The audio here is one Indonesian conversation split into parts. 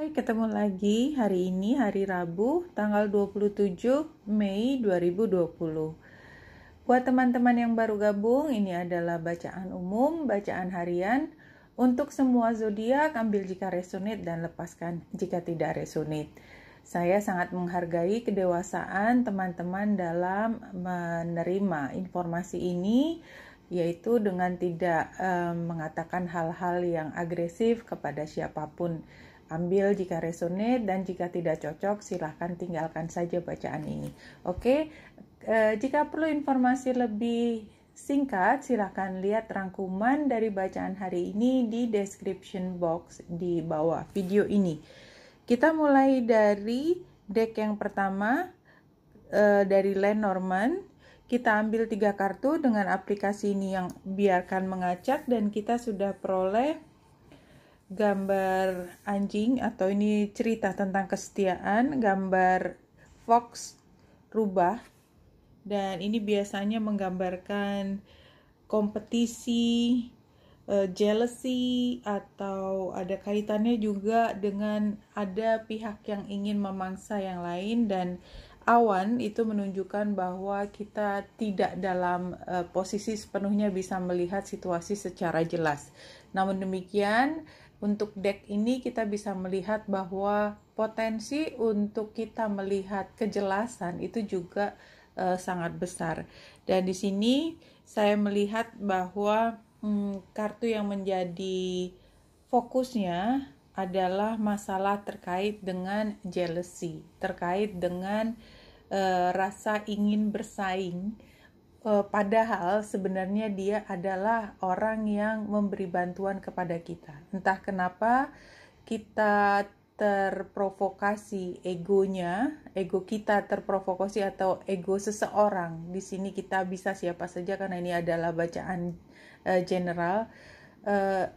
Hai, ketemu lagi hari ini, hari Rabu, tanggal 27 Mei 2020. Buat teman-teman yang baru gabung, ini adalah bacaan umum, bacaan harian. Untuk semua zodiak, ambil jika resonate dan lepaskan jika tidak resonate. Saya sangat menghargai kedewasaan teman-teman dalam menerima informasi ini, yaitu dengan tidak mengatakan hal-hal yang agresif kepada siapapun. Ambil jika resonate dan jika tidak cocok silahkan tinggalkan saja bacaan ini. Oke, jika perlu informasi lebih singkat silahkan lihat rangkuman dari bacaan hari ini di description box di bawah video ini. Kita mulai dari deck yang pertama dari Lenormand. Kita ambil 3 kartu dengan aplikasi ini yang biarkan mengacak dan kita sudah peroleh gambar anjing atau ini cerita tentang kesetiaan, gambar fox rubah, dan ini biasanya menggambarkan kompetisi, jealousy, atau ada kaitannya juga dengan ada pihak yang ingin memangsa yang lain, dan awan itu menunjukkan bahwa kita tidak dalam posisi sepenuhnya bisa melihat situasi secara jelas. Namun demikian, untuk deck ini kita bisa melihat bahwa potensi untuk kita melihat kejelasan itu juga sangat besar. Dan di sini saya melihat bahwa kartu yang menjadi fokusnya adalah masalah terkait dengan jealousy, terkait dengan rasa ingin bersaing. Padahal sebenarnya dia adalah orang yang memberi bantuan kepada kita. Entah kenapa kita terprovokasi egonya, ego kita terprovokasi atau ego seseorang. Di sini kita bisa siapa saja karena ini adalah bacaan general.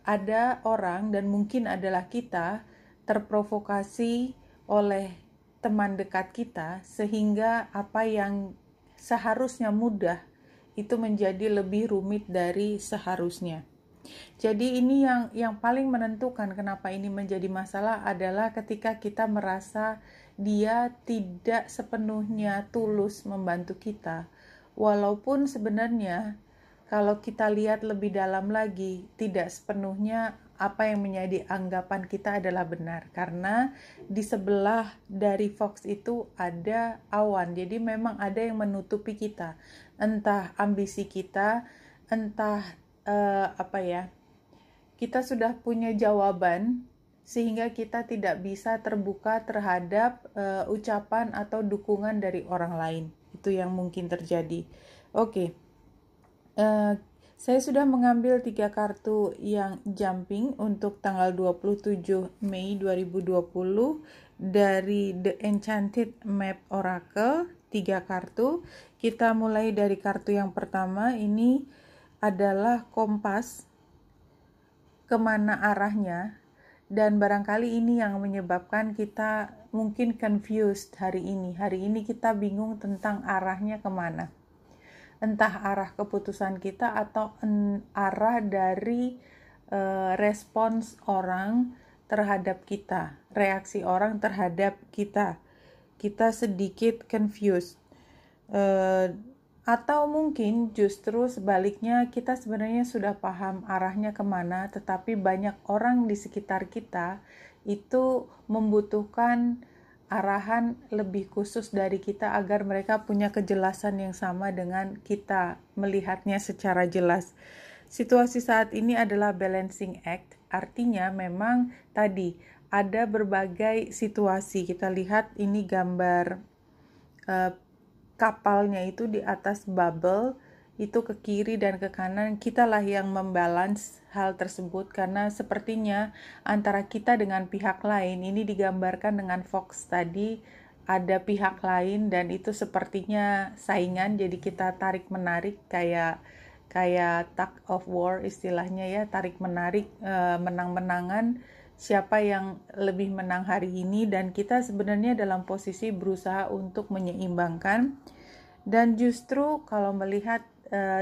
Ada orang dan mungkin adalah kita terprovokasi oleh teman dekat kita sehingga apa yang seharusnya mudah itu menjadi lebih rumit dari seharusnya. Jadi ini yang paling menentukan kenapa ini menjadi masalah adalah ketika kita merasa dia tidak sepenuhnya tulus membantu kita. Walaupun sebenarnya kalau kita lihat lebih dalam lagi, tidak sepenuhnya apa yang menjadi anggapan kita adalah benar. Karena di sebelah dari Fox itu ada awan. Jadi memang ada yang menutupi kita. Entah ambisi kita, entah kita sudah punya jawaban sehingga kita tidak bisa terbuka terhadap ucapan atau dukungan dari orang lain. Itu yang mungkin terjadi. Oke. Saya sudah mengambil 3 kartu yang jumping untuk tanggal 27 Mei 2020 dari The Enchanted Map Oracle, 3 kartu. Kita mulai dari kartu yang pertama, ini adalah kompas, kemana arahnya, dan barangkali ini yang menyebabkan kita mungkin confused hari ini. Hari ini kita bingung tentang arahnya kemana. Entah arah keputusan kita atau arah dari respons orang terhadap kita, reaksi orang terhadap kita. Kita sedikit confused. Atau mungkin justru sebaliknya kita sebenarnya sudah paham arahnya kemana, tetapi banyak orang di sekitar kita itu membutuhkan arahan lebih khusus dari kita agar mereka punya kejelasan yang sama dengan kita melihatnya secara jelas. Situasi saat ini adalah balancing act, artinya memang tadi ada berbagai situasi. Kita lihat ini gambar kapalnya itu di atas bubble, itu ke kiri dan ke kanan, kitalah yang membalance hal tersebut karena sepertinya antara kita dengan pihak lain, ini digambarkan dengan Fox tadi, ada pihak lain dan itu sepertinya saingan, jadi kita tarik menarik kayak tug of war istilahnya ya, tarik menarik, menang-menangan, siapa yang lebih menang hari ini, dan kita sebenarnya dalam posisi berusaha untuk menyeimbangkan. Dan justru kalau melihat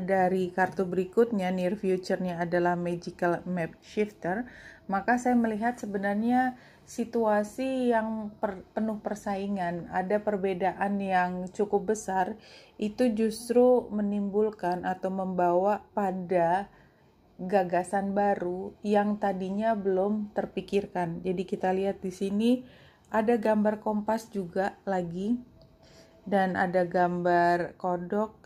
dari kartu berikutnya, near future-nya adalah magical map shifter, maka saya melihat sebenarnya situasi yang penuh persaingan, ada perbedaan yang cukup besar, itu justru menimbulkan atau membawa pada gagasan baru yang tadinya belum terpikirkan. Jadi kita lihat di sini ada gambar kompas juga lagi, dan ada gambar kodok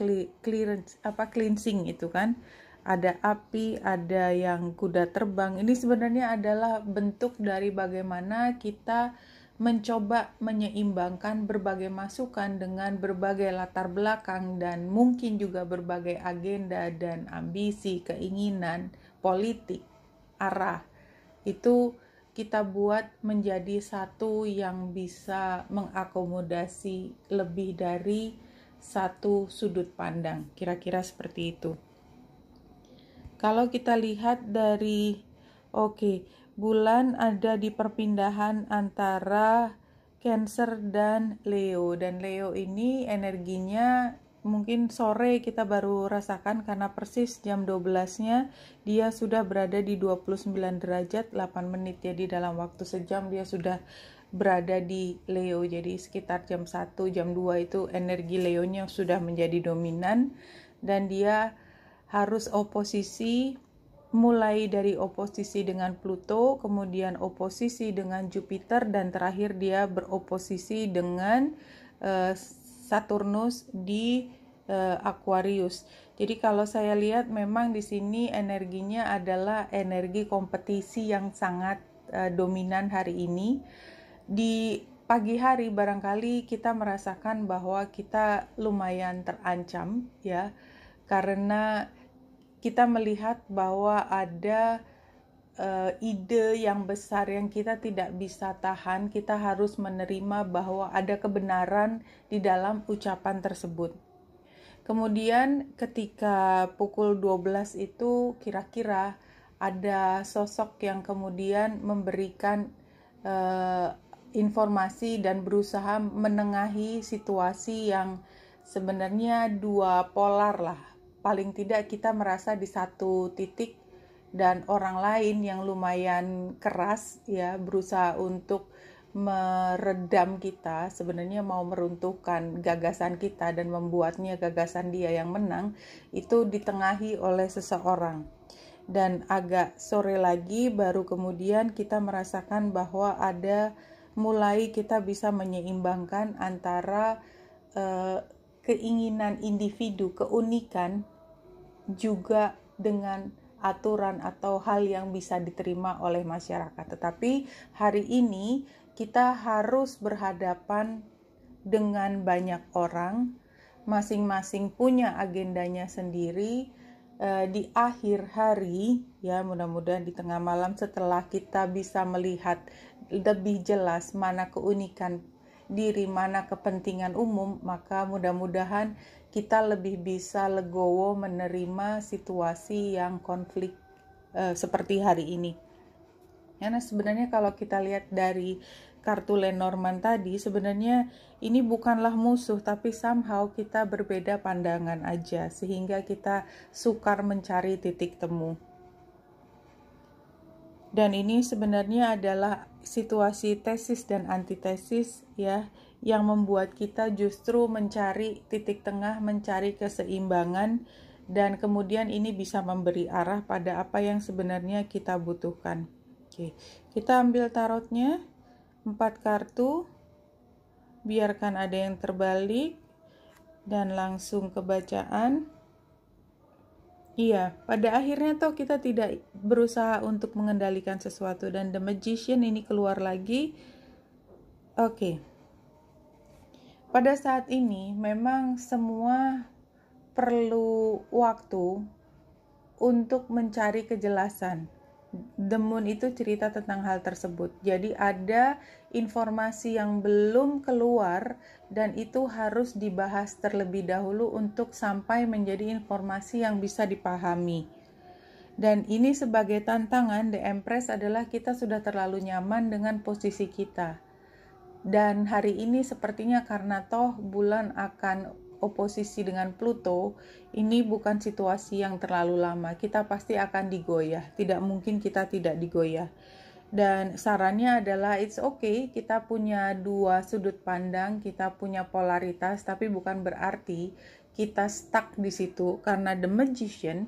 cleansing itu kan. Ada api, ada yang kuda terbang. Ini sebenarnya adalah bentuk dari bagaimana kita mencoba menyeimbangkan berbagai masukan dengan berbagai latar belakang dan mungkin juga berbagai agenda dan ambisi, keinginan, politik, arah. Itu kita buat menjadi satu yang bisa mengakomodasi lebih dari satu sudut pandang. Kira-kira seperti itu. Kalau kita lihat dari bulan ada di perpindahan antara Cancer dan Leo, dan Leo ini energinya mungkin sore kita baru rasakan karena persis jam 12-nya dia sudah berada di 29 derajat 8 menit. Jadi dalam waktu sejam dia sudah berada di Leo. Jadi sekitar jam 1, jam 2 itu energi Leonya sudah menjadi dominan, dan dia harus oposisi, mulai dari oposisi dengan Pluto, kemudian oposisi dengan Jupiter, dan terakhir dia beroposisi dengan Saturnus di Aquarius. Jadi kalau saya lihat memang di sini energinya adalah energi kompetisi yang sangat dominan hari ini. Di pagi hari barangkali kita merasakan bahwa kita lumayan terancam ya, karena kita melihat bahwa ada ide yang besar yang kita tidak bisa tahan. Kita harus menerima bahwa ada kebenaran di dalam ucapan tersebut. Kemudian ketika pukul 12 itu kira-kira ada sosok yang kemudian memberikan informasi dan berusaha menengahi situasi yang sebenarnya dua polar lah. Paling tidak kita merasa di satu titik, dan orang lain yang lumayan keras ya berusaha untuk meredam kita, sebenarnya mau meruntuhkan gagasan kita dan membuatnya gagasan dia yang menang, itu ditengahi oleh seseorang. Dan agak sore lagi baru kemudian kita merasakan bahwa ada mulai kita bisa menyeimbangkan antara keinginan individu, keunikan, juga dengan aturan atau hal yang bisa diterima oleh masyarakat. Tetapi hari ini kita harus berhadapan dengan banyak orang, masing-masing punya agendanya sendiri. Di akhir hari ya, mudah-mudahan di tengah malam setelah kita bisa melihat lebih jelas mana keunikan diri, mana kepentingan umum, maka mudah-mudahan kita lebih bisa legowo menerima situasi yang konflik seperti hari ini. Karena sebenarnya kalau kita lihat dari kartu Lenormand tadi, sebenarnya ini bukanlah musuh, tapi somehow kita berbeda pandangan aja, sehingga kita sukar mencari titik temu. Dan ini sebenarnya adalah situasi tesis dan antitesis ya, yang membuat kita justru mencari titik tengah, mencari keseimbangan, dan kemudian ini bisa memberi arah pada apa yang sebenarnya kita butuhkan. Oke, kita ambil tarotnya, 4 kartu, biarkan ada yang terbalik, dan langsung ke bacaan. Iya, pada akhirnya toh kita tidak berusaha untuk mengendalikan sesuatu, dan The Magician ini keluar lagi. Oke. Pada saat ini memang semua perlu waktu untuk mencari kejelasan. The Moon itu cerita tentang hal tersebut. Jadi ada informasi yang belum keluar dan itu harus dibahas terlebih dahulu untuk sampai menjadi informasi yang bisa dipahami. Dan ini sebagai tantangan The Empress adalah kita sudah terlalu nyaman dengan posisi kita. Dan hari ini sepertinya karena toh bulan akan oposisi dengan Pluto, ini bukan situasi yang terlalu lama. Kita pasti akan digoyah. Tidak mungkin kita tidak digoyah. Dan sarannya adalah it's okay, kita punya dua sudut pandang, kita punya polaritas, tapi bukan berarti kita stuck di situ, karena the magician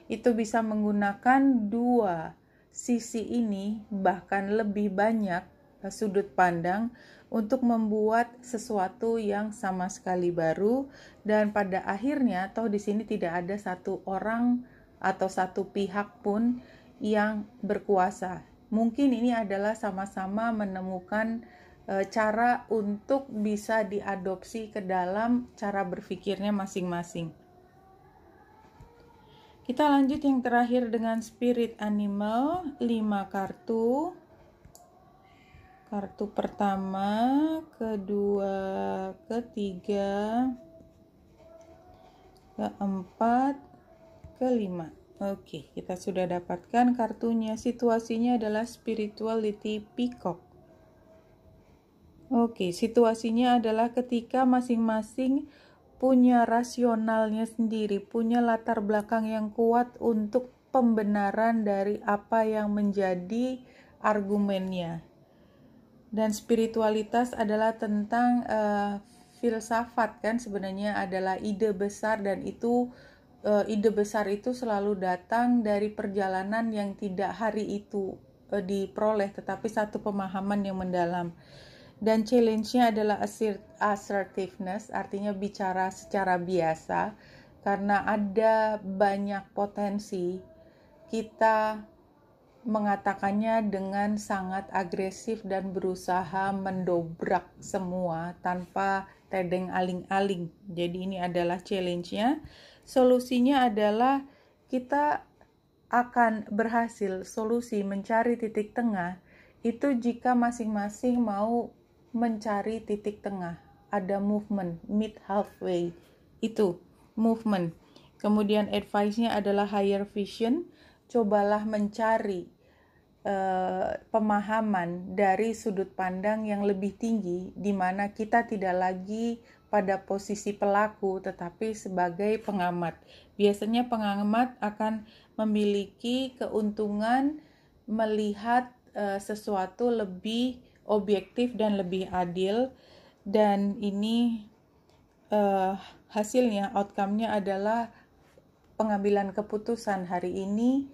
itu bisa menggunakan dua sisi ini, bahkan lebih banyak sudut pandang untuk membuat sesuatu yang sama sekali baru. Dan pada akhirnya toh di sini tidak ada satu orang atau satu pihak pun yang berkuasa. Mungkin ini adalah sama-sama menemukan cara untuk bisa diadopsi ke dalam cara berpikirnya masing-masing. Kita lanjut yang terakhir dengan spirit animal, 5 kartu. Kartu pertama, kedua, ketiga, keempat, kelima. Oke, kita sudah dapatkan kartunya. Situasinya adalah spirituality peacock. Oke, situasinya adalah ketika masing-masing punya rasionalnya sendiri, punya latar belakang yang kuat untuk pembenaran dari apa yang menjadi argumennya. Dan spiritualitas adalah tentang filsafat, kan sebenarnya adalah ide besar, dan itu ide besar itu selalu datang dari perjalanan yang tidak hari itu diperoleh, tetapi satu pemahaman yang mendalam. Dan challenge-nya adalah assertiveness, artinya bicara secara biasa, karena ada banyak potensi kita mengatakannya dengan sangat agresif dan berusaha mendobrak semua tanpa tedeng aling-aling. Jadi ini adalah challenge-nya. Solusinya adalah kita akan berhasil solusi mencari titik tengah itu jika masing-masing mau mencari titik tengah. Ada movement, meet halfway. Itu movement. Kemudian advice-nya adalah higher vision. Cobalah mencari pemahaman dari sudut pandang yang lebih tinggi, di mana kita tidak lagi pada posisi pelaku tetapi sebagai pengamat. Biasanya pengamat akan memiliki keuntungan melihat sesuatu lebih objektif dan lebih adil, dan ini hasilnya, outcome-nya adalah pengambilan keputusan hari ini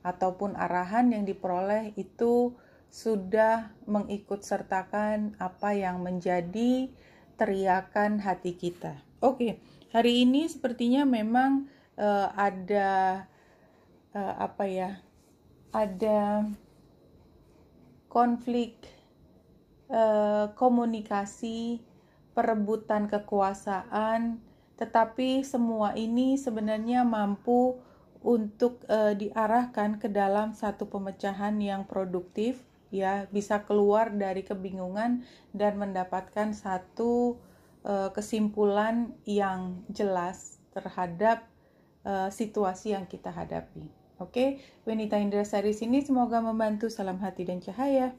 ataupun arahan yang diperoleh itu sudah mengikut sertakan apa yang menjadi teriakan hati kita. Oke, hari ini sepertinya memang ada ada konflik komunikasi, perebutan kekuasaan, tetapi semua ini sebenarnya mampu untuk diarahkan ke dalam satu pemecahan yang produktif, ya, bisa keluar dari kebingungan dan mendapatkan satu kesimpulan yang jelas terhadap situasi yang kita hadapi. Oke, Wenita Indrasari sini, semoga membantu. Salam hati dan cahaya.